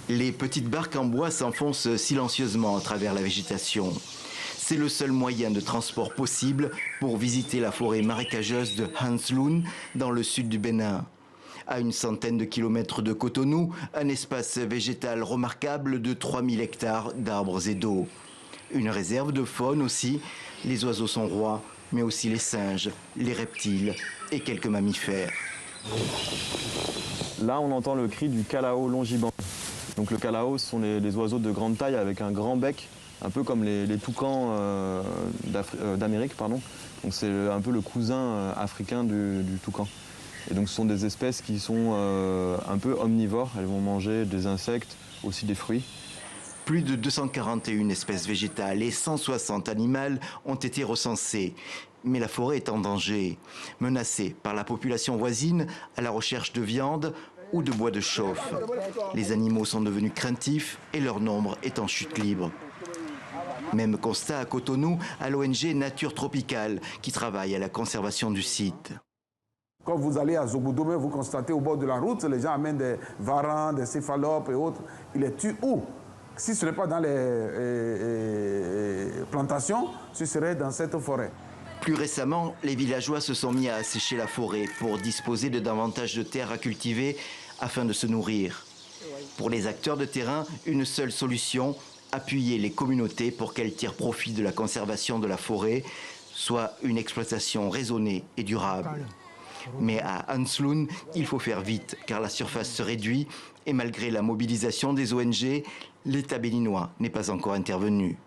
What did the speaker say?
Les petites barques en bois s'enfoncent silencieusement à travers la végétation. C'est le seul moyen de transport possible pour visiter la forêt marécageuse de Hantzlun dans le sud du Bénin. À une centaine de kilomètres de Cotonou, un espace végétal remarquable de 3000 hectares d'arbres et d'eau. Une réserve de faune aussi, les oiseaux sont rois, mais aussi les singes, les reptiles et quelques mammifères. Là, on entend le cri du calao longiband. Donc le calao, ce sont les oiseaux de grande taille avec un grand bec, un peu comme les toucans d'Amérique, pardon. Donc c'est un peu le cousin africain du toucan. Et donc ce sont des espèces qui sont un peu omnivores. Elles vont manger des insectes, aussi des fruits. Plus de 241 espèces végétales et 160 animales ont été recensées. Mais la forêt est en danger, menacée par la population voisine à la recherche de viande ou de bois de chauffe. Les animaux sont devenus craintifs et leur nombre est en chute libre. Même constat à Cotonou, à l'ONG Nature Tropicale, qui travaille à la conservation du site. Quand vous allez à Zobodome, vous constatez au bord de la route, les gens amènent des varans, des céphalopes et autres. Ils les tuent où? Si ce n'est pas dans les plantations, ce serait dans cette forêt. Plus récemment, les villageois se sont mis à assécher la forêt pour disposer de davantage de terres à cultiver afin de se nourrir. Pour les acteurs de terrain, une seule solution, appuyer les communautés pour qu'elles tirent profit de la conservation de la forêt, soit une exploitation raisonnée et durable. Mais à Hantzlun, il faut faire vite car la surface se réduit et malgré la mobilisation des ONG, l'État béninois n'est pas encore intervenu.